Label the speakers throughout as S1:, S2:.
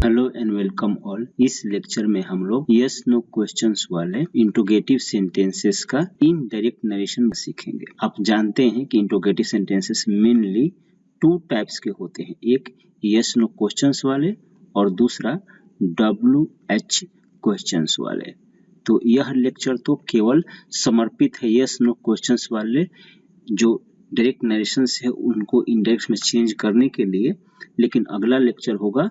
S1: Hello and welcome all. इस lecture में हम लोग यस नो क्वेश्चंस वाले इंट्रोगेटिव सेंटेंसेस का इनडायरेक्ट नरेशन सीखेंगे। आप जानते हैं कि interrogative sentences mainly two types के होते हैं, एक यस नो क्वेश्चंस वाले और दूसरा WH क्वेश्चंस वाले। तो यह लेक्चर तो केवल समर्पित है यस नो क्वेश्चंस वाले जो डायरेक्ट नरेशंस है उनको इनडायरेक्ट में चेंज करने के लिए, लेकिन अगला लेक्चर होगा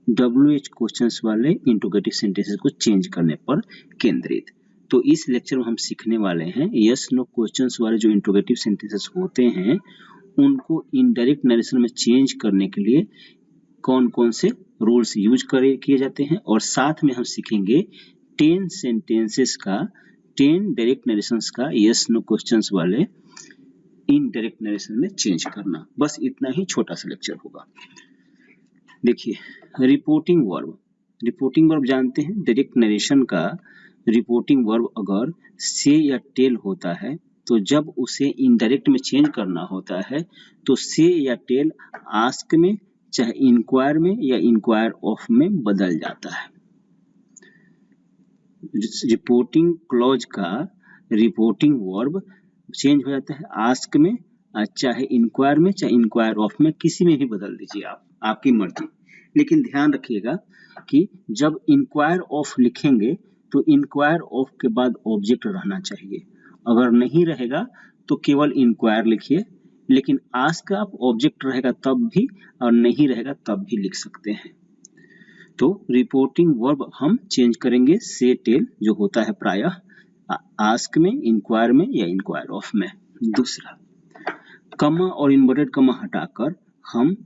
S1: WH क्वेश्चंस वाले इंट्रोगेटिव सेंटेंसेस को चेंज करने पर केंद्रित। तो इस लेक्चर में हम सीखने वाले हैं यस नो क्वेश्चंस वाले जो इंट्रोगेटिव सेंटेंसेस होते हैं उनको इनडायरेक्ट नरेशन में चेंज करने के लिए कौन कौन से रूल्स यूज किए जाते हैं, और साथ में हम सीखेंगे 10 सेंटेंसेस का 10 डायरेक्ट नरेशंस का यस नो क्वेश्चंस वाले इनडायरेक्ट नरेशन में चेंज करना। बस इतना ही छोटा सा लेक्चर होगा। देखिए, रिपोर्टिंग वर्ब जानते हैं। डायरेक्ट नरेशन का रिपोर्टिंग वर्ब अगर से या टेल होता है तो जब उसे इनडायरेक्ट में चेंज करना होता है तो से या टेल आस्क में, चाहे इंक्वायर में या इंक्वायर ऑफ में बदल जाता है। रिपोर्टिंग क्लॉज का रिपोर्टिंग वर्ब चेंज हो जाता है आस्क में, चाहे इंक्वायर में चाहे इंक्वायर ऑफ में, किसी में भी बदल दीजिए आप, आपकी मर्जी। लेकिन ध्यान रखिएगा कि जब इंक्वायर ऑफ लिखेंगे तो इंक्वायर ऑफ के बाद ऑब्जेक्ट रहना चाहिए। अगर नहीं रहेगा तो केवल इंक्वायर लिखिए, लेकिन आस्क आप ऑब्जेक्ट रहेगा तब भी और नहीं रहेगा तब भी लिख सकते हैं। तो रिपोर्टिंग वर्ब हम चेंज करेंगे से टेल जो होता है प्रायः आस्क में, इंक्वायर में या इंक्वायर ऑफ में। दूसरा, कमा और इन्वर्टेड कमा हटाकर हम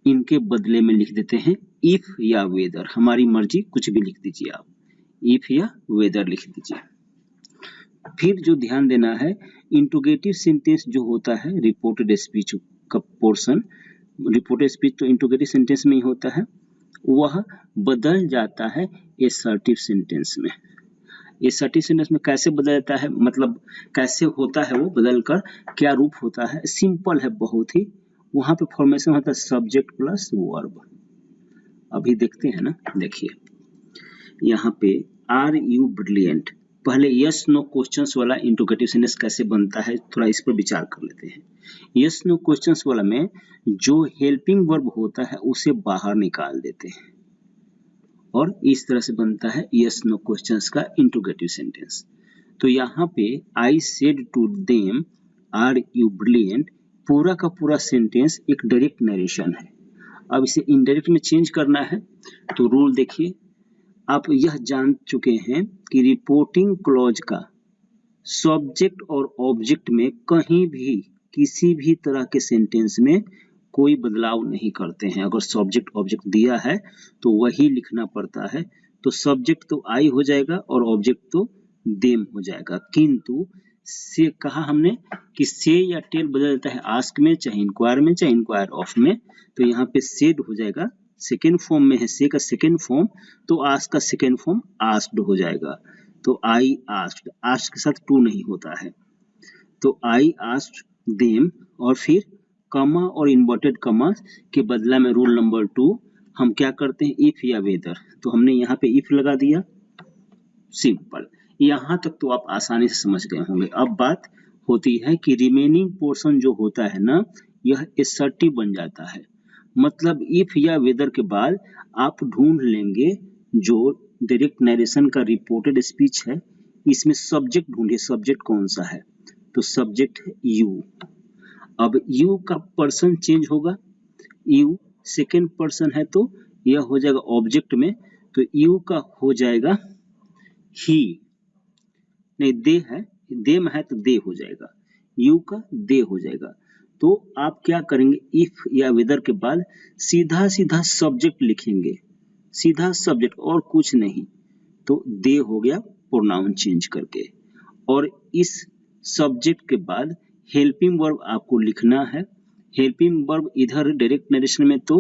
S1: इनके बदले में लिख देते हैं इफ या वेदर। हमारी मर्जी, कुछ भी लिख दीजिए आप, इफ या वेदर लिख दीजिए। फिर जो ध्यान देना है, इंट्रोगेटिव सेंटेंस जो होता है रिपोर्टेड स्पीच का पोर्शन, रिपोर्टेड स्पीच तो इंट्रोगेटिव सेंटेंस में ही होता है, वह बदल जाता है असर्टिव सेंटेंस में। असर्टिव सेंटेंस में कैसे बदल जाता है, मतलब कैसे होता है वो बदलकर, क्या रूप होता है? सिंपल है बहुत ही। वहां पे फॉर्मेशन होता है सब्जेक्ट प्लस वर्ब। अभी देखते हैं ना, देखिए यहाँ पे आर यू ब्रिलियंट। पहले यस नो क्वेश्चंस वाला इंट्रोगेटिव सेंटेंस कैसे बनता है थोड़ा इस पर विचार कर लेते हैं। यस नो क्वेश्चंस वाला में जो हेल्पिंग वर्ब होता है उसे बाहर निकाल देते हैं और इस तरह से बनता है यस नो क्वेश्चंस का इंट्रोगेटिव सेंटेंस। तो यहाँ पे I said to them are you brilliant, पूरा का पूरा सेंटेंस एक डायरेक्ट नरेशन है। अब इसे इनडायरेक्ट में चेंज करना है तो रूल देखिए, आप यह जान चुके हैं कि रिपोर्टिंग क्लॉज का सब्जेक्ट और ऑब्जेक्ट में कहीं भी किसी भी तरह के सेंटेंस में कोई बदलाव नहीं करते हैं। अगर सब्जेक्ट ऑब्जेक्ट दिया है तो वही लिखना पड़ता है। तो सब्जेक्ट तो आई हो जाएगा और ऑब्जेक्ट तो देम हो जाएगा। किंतु से कहा हमने कि से या टेल बदल जाता है आस्क में, चाहे इंक्वायर में चाहे इंक्वायर ऑफ में। तो यहाँ पे सेड हो जाएगा, सेकेंड फॉर्म में है से का सेकेंड फॉर्म, तो आस्क का सेकेंड फॉर्म आस्क्ड हो जाएगा। तो आई आस्क्ड, आस्क्ड के साथ टू नहीं होता है, तो आई आस्क्ड देम, और फिर कमा और इन्वर्टेड कमा के बदला में रूल नंबर 2 हम क्या करते हैं इफ या वेदर। तो हमने यहाँ पे इफ लगा दिया, सिंपल। यहाँ तक तो आप आसानी से समझ गए होंगे। अब बात होती है कि रिमेनिंग पोर्शन जो होता है ना, यह असर्टिव बन जाता है। मतलब इफ या वेदर के बाद आप ढूंढ लेंगे जो डायरेक्ट नरेशन का रिपोर्टेड स्पीच है, इसमें सब्जेक्ट ढूंढिए, सब्जेक्ट कौन सा है? तो सब्जेक्ट है यू। अब यू का पर्सन चेंज होगा, यू सेकेंड पर्सन है तो यह हो जाएगा ऑब्जेक्ट में, तो यू का हो जाएगा ही, नहीं दे है, देम है तो दे हो जाएगा, यू का दे हो जाएगा। तो आप क्या करेंगे, इफ या वेदर के बाद सीधा सीधा सब्जेक्ट लिखेंगे, सीधा सब्जेक्ट और कुछ नहीं, तो दे हो गया प्रोनाउन चेंज करके। और इस सब्जेक्ट के बाद हेल्पिंग वर्ब आपको लिखना है। हेल्पिंग वर्ब इधर डायरेक्ट नरेशन में तो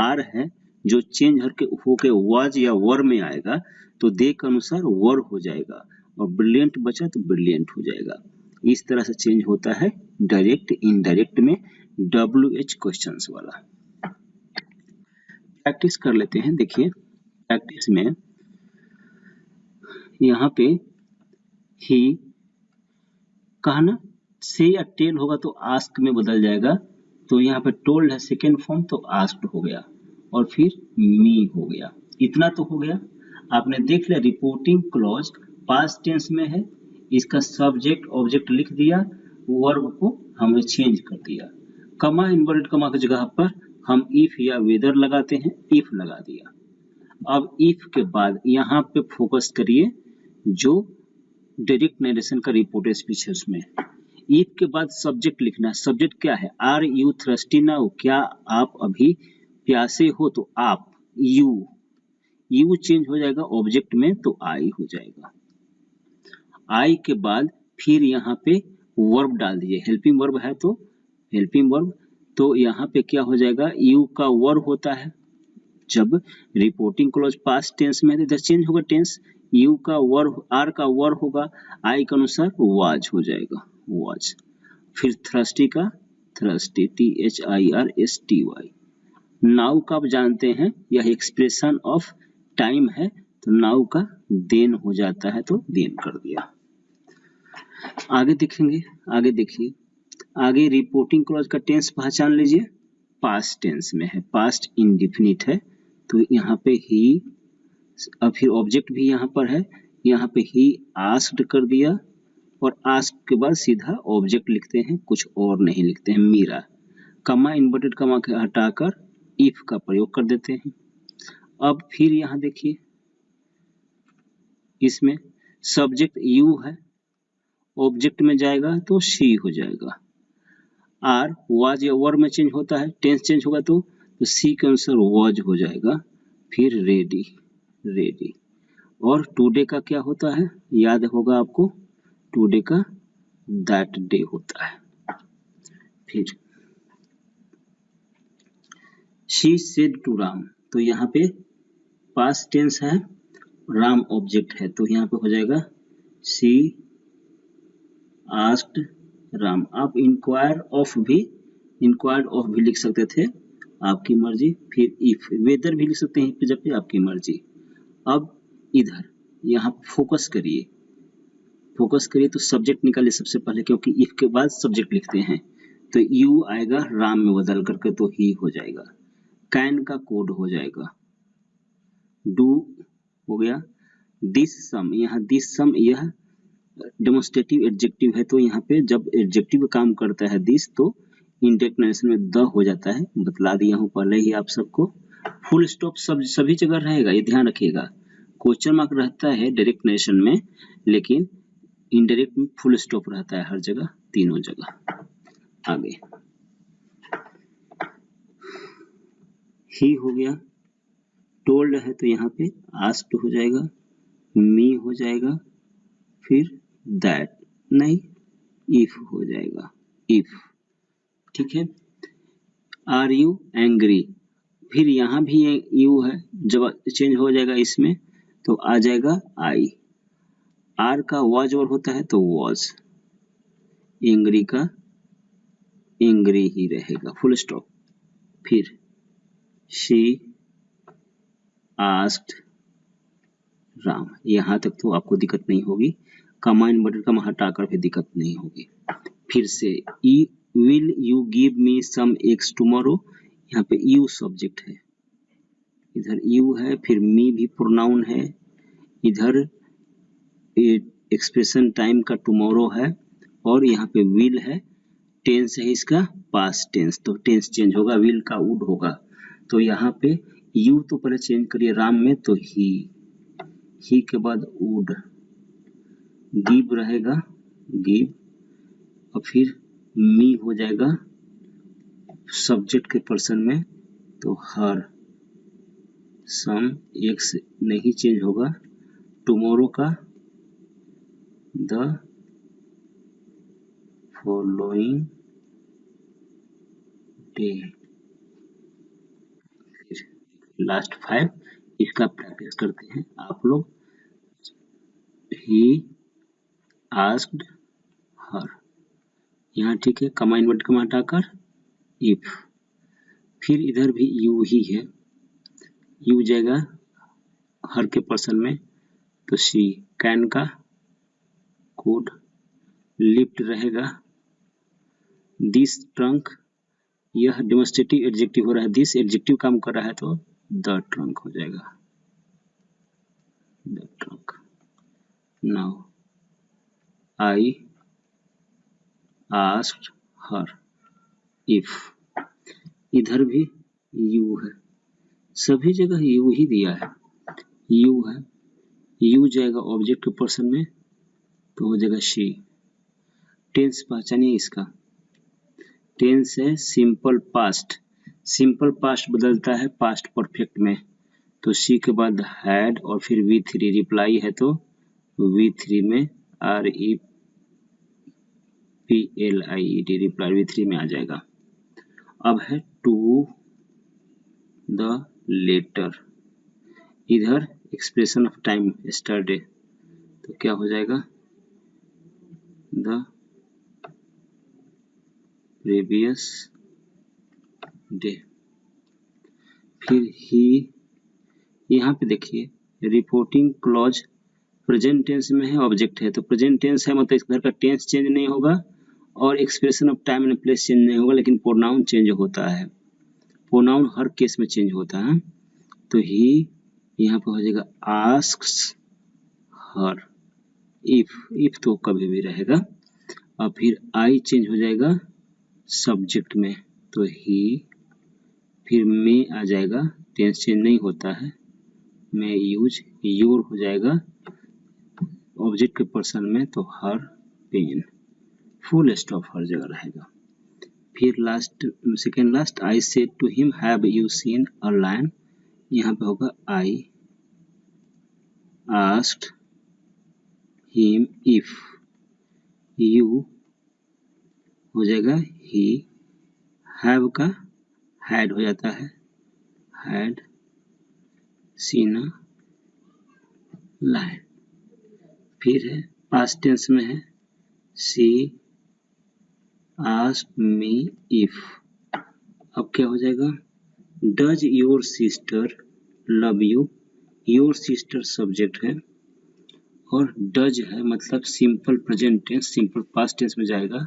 S1: आर है जो चेंज होके वाज या वर में आएगा, तो दे के अनुसार वर हो जाएगा, और ब्रिलियंट बचा तो ब्रिलियंट हो जाएगा। इस तरह से चेंज होता है डायरेक्ट इनडायरेक्ट में WH क्वेश्चंस वाला। प्रैक्टिस कर लेते हैं। देखिए प्रैक्टिस में यहाँ पे ही कहा ना, से या टेल होगा तो आस्क में बदल जाएगा, तो यहाँ पे टोल्ड है सेकेंड फॉर्म तो आस्क्ड हो गया, और फिर मी हो गया। इतना तो हो गया, आपने देख लिया। रिपोर्टिंग क्लॉज पास्ट टेंस में है, इसका सब्जेक्ट ऑब्जेक्ट लिख दिया, वर्ब को हमने चेंज कर दिया। कमा इन्वर्टेड कमा की जगह पर हम इफ या वेदर लगाते हैं, इफ लगा दिया। अब इफ के बाद यहाँ पे फोकस करिए, जो डायरेक्ट नरेशन का रिपोर्ट स्पीच है उसमें इफ के बाद सब्जेक्ट लिखना है। सब्जेक्ट क्या है? आर यू थर्स्टी नाउ, क्या आप अभी प्यासे हो? तो आप, यू चेंज हो जाएगा ऑब्जेक्ट में तो आई हो जाएगा। आई के बाद फिर यहाँ पे वर्ब डाल दीजिए, हेल्पिंग वर्ब है तो हेल्पिंग वर्ब, तो यहाँ पे क्या हो जाएगा, यू का वर्ब होता है। जब रिपोर्टिंग क्लॉज पास्ट टेंस में इधर चेंज होगा टेंस, यू का वर्ब, आर का वर्ब होगा, आई के अनुसार वाज हो जाएगा, वाज। फिर थर्स्टी का थर्स्टी, THIRSTY। नाउ का आप जानते हैं यह एक्सप्रेशन ऑफ टाइम है, तो नाउ का देन हो जाता है तो देन कर दिया। आगे देखेंगे, आगे देखिए, आगे रिपोर्टिंग क्लॉज का टेंस पहचान लीजिए, पास्ट टेंस में है, पास्ट इंडिफिनिट है, तो यहाँ पे ही, अब फिर ऑब्जेक्ट भी यहाँ पर है, यहाँ पे ही आस्क्ड कर दिया, और आस्क के बाद सीधा ऑब्जेक्ट लिखते हैं, कुछ और नहीं लिखते हैं, मीरा। कमा इन्वर्टेड कमा के हटाकर इफ का प्रयोग कर देते हैं। अब फिर यहाँ देखिए, इसमें सब्जेक्ट यू है, ऑब्जेक्ट में जाएगा तो शी हो जाएगा। आर वाज या वर्ब में चेंज होता है, टेंस चेंज होगा तो सी के अनुसार वाज हो जाएगा। फिर रेडी, रेडी। और टुडे का क्या होता है, याद होगा आपको, टुडे का दैट डे होता है। फिर शी सेड टू राम, तो यहाँ पे पास्ट टेंस है, राम ऑब्जेक्ट है, तो यहाँ पे हो जाएगा शी आस्क्ड राम। आप इंक्वायर ऑफ भी लिख सकते थे, आपकी मर्जी। फिर इफ, वेदर भी लिख सकते हैं जब भी आपकी मर्जी। अब इधर यहाँ फोकस करिए, फोकस करिए तो सब्जेक्ट निकालिए सबसे पहले, क्योंकि इफ के बाद सब्जेक्ट लिखते हैं, तो यू आएगा राम में बदल करके तो ही हो जाएगा। कैन का कोड हो जाएगा, डू हो गया। दिस सम, यहाँ दिस सम यह डेमोन्स्ट्रेटिव एडजेक्टिव है, तो यहाँ पे जब एडजेक्टिव काम करता है दिस, तो इंडायरेक्ट नरेशन में द हो जाता है, बतला दिया हूँ पहले ही आप सबको। फुल स्टॉप सब सभी जगह रहेगा, ये ध्यान रखिएगा। क्वेश्चन मार्क रहता है डायरेक्ट नरेशन में, लेकिन इनडायरेक्ट में फुल स्टॉप रहता है हर जगह, तीनों जगह। आगे ही हो गया, टोल्ड है तो यहाँ पे आस्क्ड हो जाएगा, मी हो जाएगा, फिर दैट नहीं, इफ हो जाएगा, इफ। ठीक है। आर यू एंग्री, फिर यहाँ भी यू है, जब चेंज हो जाएगा इसमें तो आ जाएगा आई। आर का वाज और होता है तो वाज, एंग्री का एंग्री ही रहेगा, फुल स्टॉप। फिर शी आस्क्ड राम, यहाँ तक तो आपको दिक्कत नहीं होगी, कमा इन्वर्टेड कमा हटाकर भी दिक्कत नहीं होगी। फिर से will you give me some eggs tomorrow, यहाँ पे यू सब्जेक्ट है, इधर यू है, फिर मी भी प्रोनाउन है, इधर एक्सप्रेशन टाइम का टुमारो है, और यहाँ पे विल है, टेंस है इसका पास्ट टेंस, तो टेंस चेंज होगा, विल का वुड होगा, तो यहाँ पे यू तो पहले चेंज करिए राम में, तो ही के बाद वुड, गिव रहेगा, गिव, और फिर मी हो जाएगा सब्जेक्ट के पर्सन में, तो हर, सम एक्स नहीं चेंज होगा, टुमारो का द फॉलोइंग डे। लास्ट 5 इसका प्रैक्टिस करते हैं आप लोग। ही आस्क्ड हर, यहाँ ठीक है, कमा इन्वर्ट कमा हटाकर इफ। फिर इधर भी यू ही है, यू जाएगा हर के पर्सन में, तो शी कैन का कुड, लिफ्ट रहेगा, दिस ट्रंक, यह डेमोन्स्ट्रेटिव एडजेक्टिव हो रहा है, दिस एडजेक्टिव काम कर रहा है तो द ट्रंक हो जाएगा, the trunk. Now I asked her if, इधर भी यू है, सभी जगह यू ही दिया है, यू है, यू जाएगा ऑब्जेक्ट के पर्सन में तो हो जाएगा शी। टेंस पहचानिए इसका, टेंस है सिंपल पास्ट, सिंपल पास्ट बदलता है पास्ट परफेक्ट में, तो सी के बाद हैड और फिर V3 रिप्लाई है तो V3 में REPLIED रिप्लाई V3 में आ जाएगा। अब है टू द लेटर, इधर एक्सप्रेशन ऑफ टाइम यस्टरडे, तो क्या हो जाएगा द प्रीवियस डे। फिर ही, यहाँ पे देखिए रिपोर्टिंग क्लॉज प्रेजेंट टेंस में है, ऑब्जेक्ट है, तो प्रेजेंट टेंस है मतलब इधर का टेंस चेंज नहीं होगा और expression of time and place change नहीं होगा, लेकिन प्रोनाउन चेंज होता है, प्रोनाउन हर केस में चेंज होता है। तो ही यहाँ पे हो जाएगा आस्क्स हर, इफ तो कभी भी रहेगा, और फिर आई चेंज हो जाएगा सब्जेक्ट में, तो ही, फिर में आ जाएगा, टेंस चेंज नहीं होता है, में यूज, योर हो जाएगा ऑब्जेक्ट के पर्सन में तो हर पेन, फुल स्टॉप हर जगह रहेगा। फिर last, second last, I said to him have you seen a lion, यहाँ पे होगा I asked him if, you हो जाएगा ही, हैव का हैड हो जाता है, हैड सीन अ लायन। फिर है पास्ट टेंस में है शी आस्क्ड मी इफ, अब क्या हो जाएगा does your sister love you, your sister subject है और डज है मतलब simple present tense, simple past tense में जाएगा,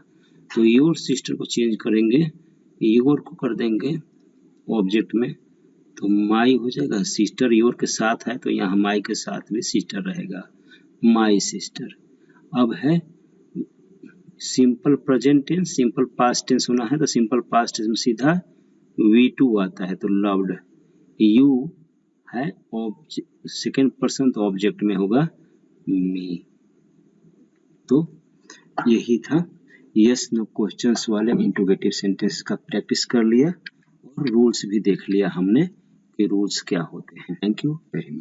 S1: तो योर सिस्टर को चेंज करेंगे, योर को कर देंगे ऑब्जेक्ट में, तो माई हो जाएगा, सिस्टर योर के साथ है तो यहाँ माई के साथ भी सिस्टर रहेगा, माई सिस्टर। अब है simple present tense, simple past tense होना है तो सिंपल पास्ट टेंस में सीधा V2 आता है तो लव्ड, यू है सेकेंड पर्सन तो ऑब्जेक्ट में होगा मी। तो यही था यस नो क्वेश्चंस वाले इंट्रोगेटिव सेंटेंस का प्रैक्टिस कर लिया और रूल्स भी देख लिया हमने कि रूल्स क्या होते हैं। Thank you very much.